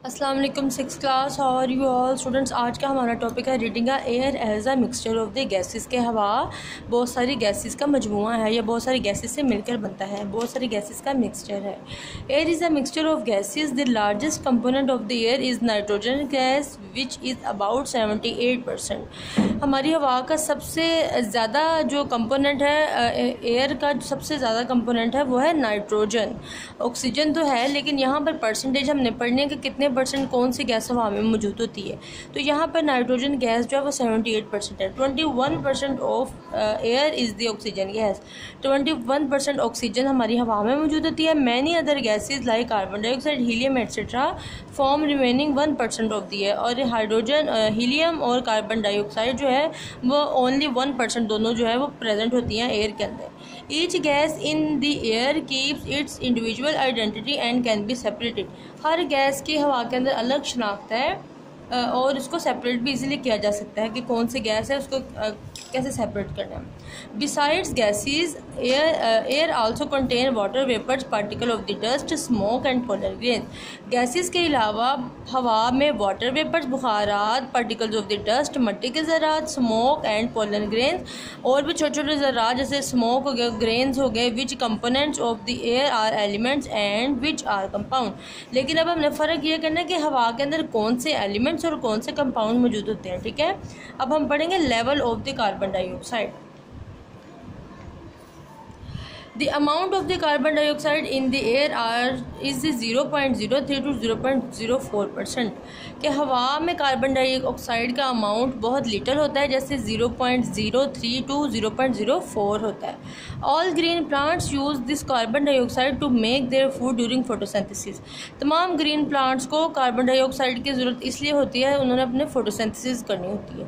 अस्सलाम वालेकुम six class और यू ऑल स्टूडेंट्स। आज का हमारा टॉपिक है reading ah air as a mixture of the gases के हवा बहुत सारी गैसेस का मजमुआ है या बहुत सारी गैसेस से मिलकर बनता है, बहुत सारी गैसेस का मिक्सचर है। Air is a mixture of gases. The largest component of the air is nitrogen gas which is about 78%। हमारी हवा का सबसे ज़्यादा जो कंपोनेंट है, एयर का जो सबसे ज़्यादा कंपोनेंट है वो है नाइट्रोजन। ऑक्सीजन तो है लेकिन यहाँ पर परसेंटेज हमने पढ़ने के कितने परसेंट कौन सी गैस हवा में मौजूद होती है। तो यहाँ पर नाइट्रोजन गैस जो है वो 78% है। 21% of air is the oxygen gas. 21% oxygen हमारी हवा में मौजूद होती है। Many other gases like carbon dioxide, helium etcetera form remaining 1% of the air. और हाइड्रोजन, हीलियम और कार्बन डाइऑक्साइड जो है वो ओनली 1% दोनों जो है वो प्रेजेंट होती हैं एयर के अंदर। Each gas in the air keeps it's individual identity and can be separated. Her gas की हवा के अंदर अलग शनाख्त है और इसको सेपरेट भी इजीली किया जा सकता है कि कौन सी गैस है, उसको कैसे सेपरेट करना है। Besides gases air also contain water vapours, particle of the dust, smoke and pollen grain. Gases के अलावा हवा में वाटर वेपर्स, बुखारात, पार्टिकल्स ऑफ द डस्ट, मट्टी के ज़रात, स्मोक एंड पोलर ग्रेन और भी छोटे छोटे ज़रात जैसे स्मोक हो गया, ग्रेन्स हो गए। Which components of the air are elements and which are compound. लेकिन अब हमने फ़र्क ये करना है कि हवा के अंदर कौन से एलिमेंट्स और कौन से कंपाउंड मौजूद होते हैं। ठीक है, अब हम पढ़ेंगे level of the carbon dioxide. The amount of the carbon dioxide in the air is 0.03 to 0.04%। कि हवा में कार्बन डाइऑक्साइड का अमाउंट बहुत लिटिल होता है, जैसे 0.03 टू 0.04 होता है। All green plants use this carbon dioxide to make their food during photosynthesis. तमाम ग्रीन प्लांट्स को कार्बन डाइऑक्साइड की ज़रूरत इसलिए होती है, उन्होंने अपने फोटोसिंथेसिस करनी होती है।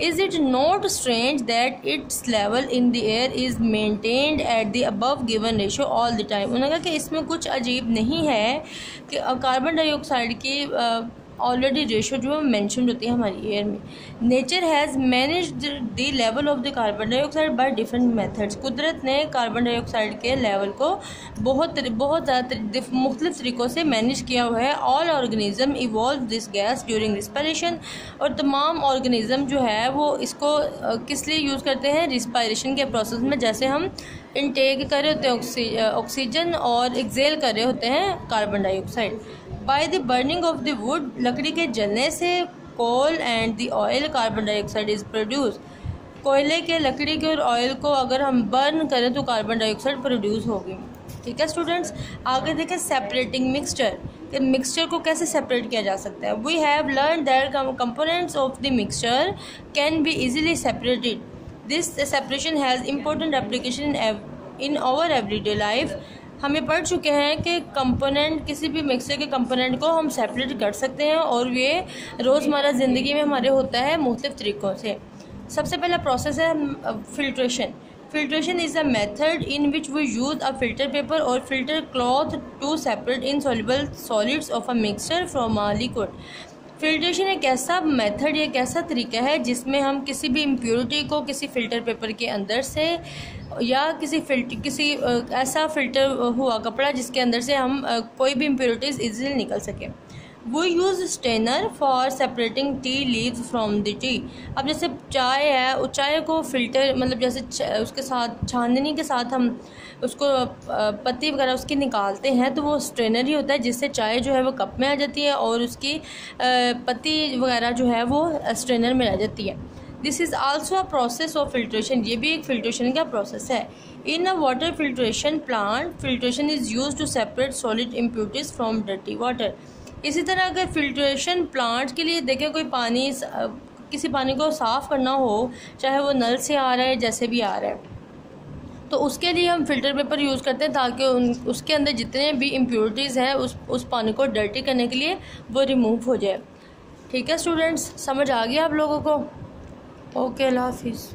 Is it not strange that it's level in the air is maintained at the above given ratio all the time. उन्होंने कहा कि इसमें कुछ अजीब नहीं है कि कार्बन डाइऑक्साइड की ऑलरेडी रेशो जो है मेंशन होती है हमारी एयर में। Nature has managed the level of the carbon dioxide by different methods. कुदरत ने कार्बन डाइऑक्साइड के लेवल को बहुत ज़्यादा मुख्तलिफ तरीक़ों से मैनेज किया हुआ है। All organism evolve this gas during respiration. और तमाम ऑर्गेनिज्म जो है वो इसको किस लिए यूज़ करते हैं, रिस्पायरेशन के प्रोसेस में। जैसे हम इनटेक कर रहे होते हैं ऑक्सीजन और एक्सेल कर रहे होते हैं carbon dioxide. By the burning of the wood, लकड़ी के जलने से coal and the oil carbon dioxide is produce. कोयले के, लकड़ी के और ऑयल को अगर हम बर्न करें तो कार्बन डाइऑक्साइड प्रोड्यूस होगी। ठीक है स्टूडेंट्स, आगे देखें सेपरेटिंग मिक्सचर कि मिक्सचर को कैसे सेपरेट किया जा सकता है। We have learn that components of the mixture can be easily separated. This separation has important application in our everyday life. हमें पढ़ चुके हैं कि कंपोनेंट, किसी भी मिक्सचर के कंपोनेंट को हम सेपरेट कर सकते हैं और ये रोज़मर्रा ज़िंदगी में हमारे होता है मुख्तलिफ तरीक़ों से। सबसे पहला प्रोसेस है filtration. Filtration is a method in which we use a filter paper or filter cloth to separate insoluble solids of a mixture from a liquid। Filtration एक ऐसा मेथड, एक ऐसा तरीका है जिसमें हम किसी भी इम्प्योरिटी को किसी फ़िल्टर पेपर के अंदर से या किसी ऐसा फ़िल्टर हुआ कपड़ा जिसके अंदर से हम कोई भी इम्प्योरिटीज़ इजीली निकल सके। वो use strainer for separating tea leaves from the tea. अब जैसे चाय है, उस चाय को फ़िल्टर मतलब जैसे उसके साथ छाननी के साथ हम उसको पत्ती वगैरह उसकी निकालते हैं तो वो स्ट्रेनर ही होता है जिससे चाय जो है वो कप में आ जाती है और उसकी पत्ती वगैरह जो है वो स्ट्रेनर में आ जाती है। This is also a process of filtration. ये भी एक फिल्ट्रेशन का प्रोसेस है। In a water filtration plant, filtration is use to separate solid impurities from dirty water. इसी तरह अगर फिल्ट्रेशन प्लांट के लिए देखें, कोई पानी, किसी पानी को साफ़ करना हो, चाहे वो नल से आ रहा है जैसे भी आ रहा है, तो उसके लिए हम फ़िल्टर पेपर यूज़ करते हैं ताकि उसके अंदर जितने भी इम्प्योरिटीज़ हैं उस पानी को डर्टी करने के लिए वो रिमूव हो जाए। ठीक है स्टूडेंट्स, समझ आ गया आप लोगों को? ओके, अल्लाह हाफिज़।